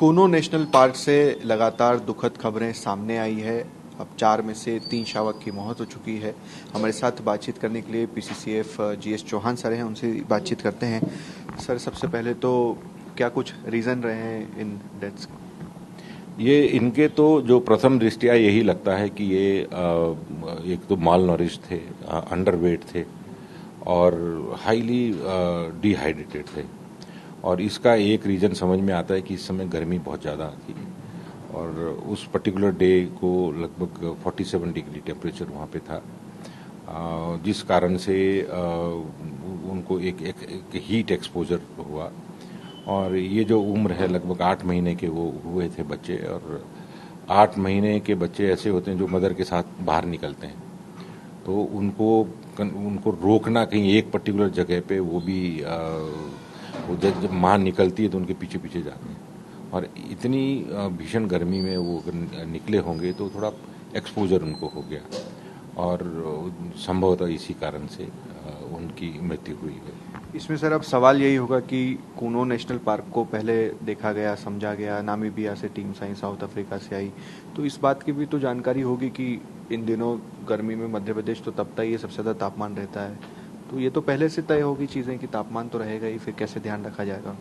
Kuno national park से लगातार दुखद खबरें सामने आई है। अब 4 में से 3 शावक की मौत हो चुकी है। हमारे साथ बातचीत करने के लिए पीसीसीएफ जीएस चौहान सर हैं, उनसे बातचीत करते हैं। सर, सबसे पहले तो क्या कुछ रीज़न रहे हैं इन डेथ्स? ये इनके तो जो प्रथम दृष्टिया यही लगता है कि ये एक तो माल नॉरिश थे, अंडरवेट थे और हाईली डिहाइड्रेटेड थे। और इसका एक रीज़न समझ में आता है कि इस समय गर्मी बहुत ज़्यादा थी और उस पर्टिकुलर डे को लगभग 47 डिग्री टेम्परेचर वहाँ पे था, जिस कारण से उनको एक हीट एक्सपोजर हुआ। और ये जो उम्र है लगभग 8 महीने के वो हुए थे बच्चे, और 8 महीने के बच्चे ऐसे होते हैं जो मदर के साथ बाहर निकलते हैं, तो उनको रोकना कहीं एक पर्टिकुलर जगह पे, वो भी वो जब माँ निकलती है तो उनके पीछे पीछे जाते हैं। और इतनी भीषण गर्मी में वो अगर निकले होंगे तो थोड़ा एक्सपोजर उनको हो गया और संभवतः इसी कारण से उनकी मृत्यु हुई है। इसमें सर अब सवाल यही होगा कि कूनो नेशनल पार्क को पहले देखा गया, समझा गया, नामीबिया से टीम्स आई, साउथ अफ्रीका से आई, तो इस बात की भी तो जानकारी होगी कि इन दिनों गर्मी में मध्य प्रदेश तो तपता ही है, सबसे ज़्यादा तापमान रहता है, तो ये तो पहले से तय होगी चीज़ें कि तापमान तो रहेगा ही, फिर कैसे ध्यान रखा जाएगा?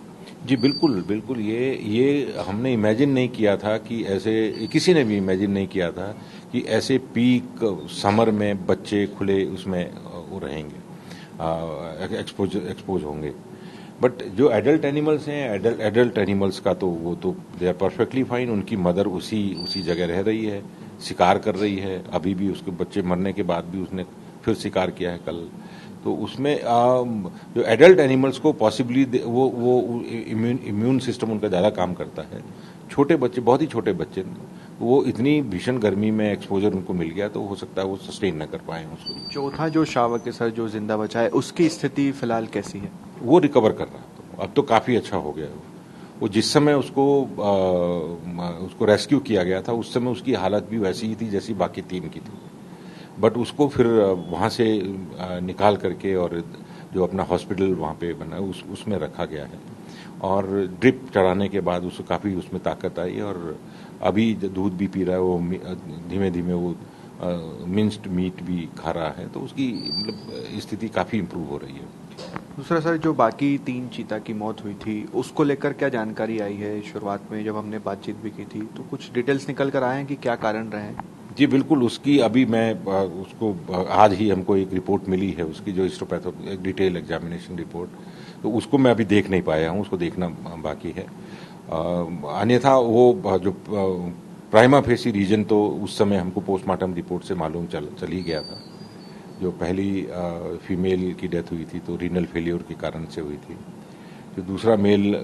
जी बिल्कुल बिल्कुल, ये हमने इमेजिन नहीं किया था कि ऐसे, किसी ने भी इमेजिन नहीं किया था कि ऐसे पीक समर में बच्चे खुले उसमें वो रहेंगे, एक्सपोज होंगे। बट जो एडल्ट एनिमल्स हैं, एडल्ट एनिमल्स का तो वो तो दे आर परफेक्टली फाइन। उनकी मदर उसी जगह रह रही है, शिकार कर रही है, अभी भी उसके बच्चे मरने के बाद भी उसने फिर शिकार किया है कल। तो उसमें जो एडल्ट एनिमल्स को पॉसिबली वो इम्यून सिस्टम उनका ज़्यादा काम करता है। छोटे बच्चे, बहुत ही छोटे बच्चे, वो इतनी भीषण गर्मी में एक्सपोजर उनको मिल गया तो हो सकता है वो सस्टेन न कर पाए उसको। चौथा जो शावक है सर, जो जिंदा बचा है, उसकी स्थिति फिलहाल कैसी है? वो रिकवर कर रहा है, तो अब तो काफ़ी अच्छा हो गया वो जिस समय उसको रेस्क्यू किया गया था उस समय उसकी हालत भी वैसी ही थी जैसी बाकी 3 की थी। बट उसको फिर वहाँ से निकाल करके और जो अपना हॉस्पिटल वहाँ पे बना उसमें रखा गया है, और ड्रिप चढ़ाने के बाद उसको काफ़ी उसमें ताकत आई और अभी दूध भी पी रहा है, वो धीमे धीमे वो मिंस्ड मीट भी खा रहा है, तो उसकी मतलब स्थिति काफ़ी इम्प्रूव हो रही है। दूसरा सर, जो बाकी 3 चीता की मौत हुई थी उसको लेकर क्या जानकारी आई है? शुरुआत में जब हमने बातचीत भी की थी तो कुछ डिटेल्स निकल कर आए हैं कि क्या कारण रहे हैं? जी बिल्कुल, उसकी अभी मैं उसको आज ही हमको एक रिपोर्ट मिली है उसकी, जो हिस्टोपैथो एक डिटेल एग्जामिनेशन रिपोर्ट, तो उसको मैं अभी देख नहीं पाया हूँ, उसको देखना बाकी है। अन्यथा वो जो प्राइमा फेसी रीजन तो उस समय हमको पोस्टमार्टम रिपोर्ट से मालूम चल ही गया था। जो पहली फीमेल की डेथ हुई थी तो रीनल फेलियर के कारण से हुई थी। जो दूसरा मेल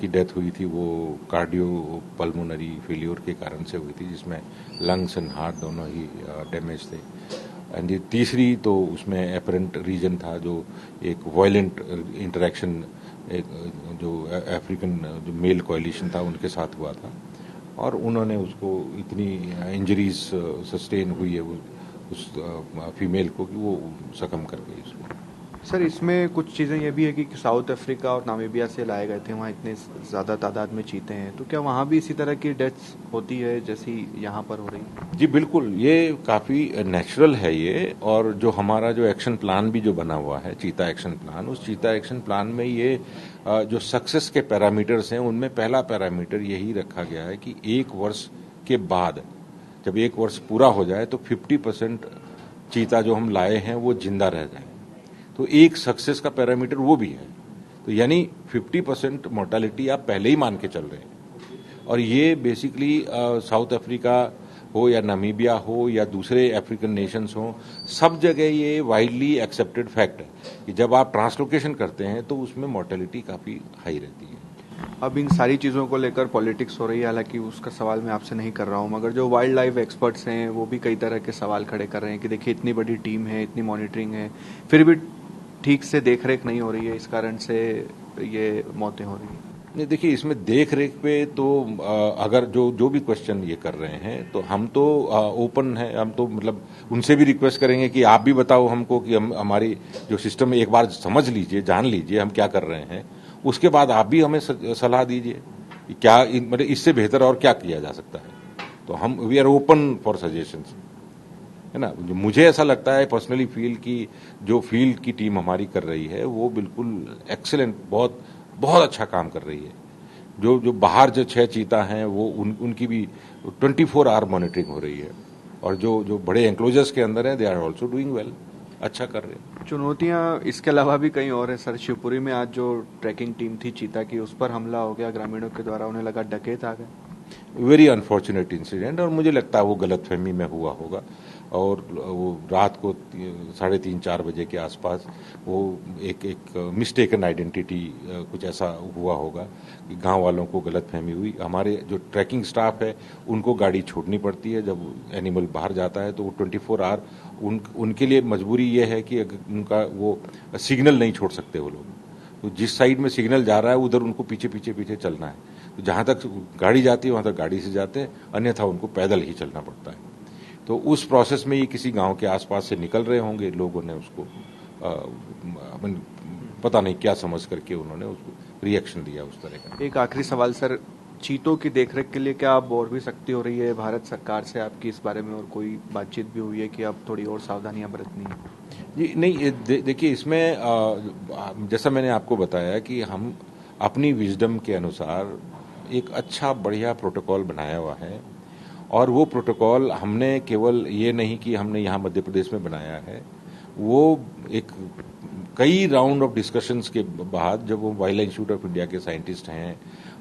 की डेथ हुई थी वो कार्डियो पल्मोनरी फेलियर के कारण से हुई थी, जिसमें लंग्स एंड हार्ट दोनों ही डैमेज थे। एंड ये तीसरी तो उसमें एपरेंट रीजन था, जो एक वायलेंट इंटरेक्शन जो अफ्रीकन जो मेल कोएलिशन था उनके साथ हुआ था, और उन्होंने उसको इतनी इंजरीज सस्टेन हुई है उस फीमेल को कि वो सकम कर गई उसको। सर, इसमें कुछ चीज़ें ये भी है कि साउथ अफ्रीका और नामीबिया से लाए गए थे, वहाँ इतने ज़्यादा तादाद में चीते हैं, तो क्या वहाँ भी इसी तरह की डेथ्स होती है जैसी यहाँ पर हो रही है? जी बिल्कुल, ये काफ़ी नेचुरल है ये, और जो हमारा जो एक्शन प्लान भी जो बना हुआ है, चीता एक्शन प्लान, उस चीता एक्शन प्लान में ये जो सक्सेस के पैरामीटर्स हैं उनमें पहला पैरामीटर यही रखा गया है कि 1 वर्ष के बाद, जब 1 वर्ष पूरा हो जाए तो 50% चीता जो हम लाए हैं वो जिंदा रह जाए, तो एक सक्सेस का पैरामीटर वो भी है। तो यानी 50% मोर्टालिटी आप पहले ही मान के चल रहे हैं, और ये बेसिकली साउथ अफ्रीका हो या नामीबिया हो या दूसरे अफ्रीकन नेशंस हो, सब जगह ये वाइडली एक्सेप्टेड फैक्ट है कि जब आप ट्रांसलोकेशन करते हैं तो उसमें मोर्टेलिटी काफ़ी हाई रहती है। अब इन सारी चीज़ों को लेकर पॉलिटिक्स हो रही है, हालांकि उसका सवाल मैं आपसे नहीं कर रहा हूँ, मगर जो वाइल्ड लाइफ एक्सपर्ट्स हैं वो भी कई तरह के सवाल खड़े कर रहे हैं कि देखिए इतनी बड़ी टीम है, इतनी मॉनिटरिंग है, फिर भी ठीक से देख रेख नहीं हो रही है, इस कारण से ये मौतें हो रही हैं। नहीं, देखिए इसमें देख रेख पे तो अगर जो भी क्वेश्चन ये कर रहे हैं तो हम तो ओपन है, हम तो मतलब उनसे भी रिक्वेस्ट करेंगे कि आप भी बताओ हमको कि हम हमारी जो सिस्टम एक बार समझ लीजिए, जान लीजिए हम क्या कर रहे हैं, उसके बाद आप भी हमें सलाह दीजिए। क्या मतलब इससे बेहतर और क्या किया जा सकता है। तो हम we are open for suggestions, है ना। मुझे ऐसा लगता है पर्सनली फील कि जो फील्ड की टीम हमारी कर रही है वो बिल्कुल एक्सीलेंट, बहुत बहुत अच्छा काम कर रही है। जो जो बाहर जो 6 चीता हैं वो उनकी भी 24 आवर मॉनिटरिंग हो रही है, और जो जो बड़े एंक्लोजर्स के अंदर हैं they are also doing well, अच्छा कर रहे हैं। चुनौतियां इसके अलावा भी कहीं और है सर। शिवपुरी में आज जो ट्रैकिंग टीम थी चीता की, उस पर हमला हो गया ग्रामीणों के द्वारा, उन्हें लगा डकैत आ गए। वेरी अनफॉर्चुनेट इंसिडेंट, और मुझे लगता है वो गलतफहमी में हुआ होगा। और वो रात को 3:30-4 बजे के आसपास वो एक मिस्टेकन आइडेंटिटी कुछ ऐसा हुआ होगा कि गांव वालों को गलतफहमी हुई। हमारे जो ट्रैकिंग स्टाफ है उनको गाड़ी छोड़नी पड़ती है जब एनिमल बाहर जाता है, तो वो 24 आवर उनके लिए मजबूरी ये है कि उनका वो सिग्नल नहीं छोड़ सकते वो लोग। तो जिस साइड में सिग्नल जा रहा है उधर उनको पीछे पीछे पीछे चलना है। तो जहां तक गाड़ी जाती है वहां तक गाड़ी से जाते हैं, अन्यथा उनको पैदल ही चलना पड़ता है। तो उस प्रोसेस में ये किसी गांव के आसपास से निकल रहे होंगे, लोगों ने उसको पता नहीं क्या समझ करके उन्होंने उसको रिएक्शन दिया उस तरह का। एक आखिरी सवाल सर, चीतों की देखरेख के लिए क्या अब और भी सख्ती हो रही है भारत सरकार से आपकी इस बारे में, और कोई बातचीत भी हुई है कि अब थोड़ी और सावधानियां बरतनी है? जी नहीं, देखिए इसमें जैसा मैंने आपको बताया कि हम अपनी विजडम के अनुसार एक अच्छा बढ़िया प्रोटोकॉल बनाया हुआ है, और वो प्रोटोकॉल हमने केवल ये नहीं कि हमने यहाँ मध्य प्रदेश में बनाया है, वो एक कई राउंड ऑफ डिस्कशंस के बाद जब वो wild life institute of India के साइंटिस्ट हैं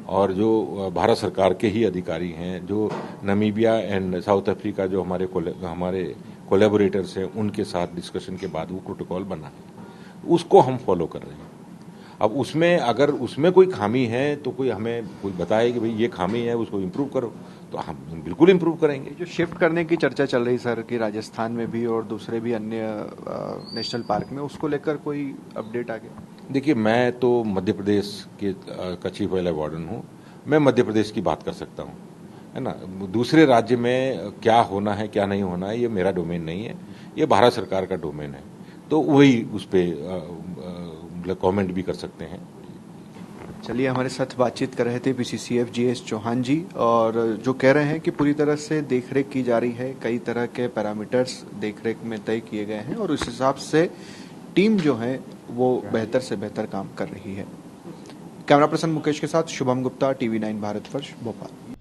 और जो भारत सरकार के ही अधिकारी हैं, जो नमीबिया एंड साउथ अफ्रीका जो हमारे कोलैबोरेटर्स हैं, उनके साथ डिस्कशन के बाद वो प्रोटोकॉल बना है, उसको हम फॉलो कर रहे हैं। अब उसमें अगर उसमें कोई खामी है तो कोई बताए कि भाई ये खामी है, उसको इम्प्रूव करो, तो हम बिल्कुल इम्प्रूव करेंगे। जो शिफ्ट करने की चर्चा चल रही सर कि राजस्थान में भी और दूसरे भी अन्य नेशनल पार्क में, उसको लेकर कोई अपडेट आ गया? देखिए, मैं तो मध्य प्रदेश का चीफ वाइल्ड वार्डन हूँ, मैं मध्य प्रदेश की बात कर सकता हूँ, है ना। दूसरे राज्य में क्या होना है क्या नहीं होना है ये मेरा डोमेन नहीं है, ये भारत सरकार का डोमेन है, तो वही उस पर कमेंट भी कर सकते हैं। चलिए, हमारे साथ बातचीत कर रहे थे बीसीसीएफ जीएस चौहान जी, और जो कह रहे हैं कि पूरी तरह से देखरेख की जा रही है, कई तरह के पैरामीटर्स देखरेख में तय किए गए हैं और उस हिसाब से टीम जो है वो बेहतर से बेहतर काम कर रही है। कैमरा पर्सन मुकेश के साथ शुभम गुप्ता, TV9 भारतवर्ष, भोपाल।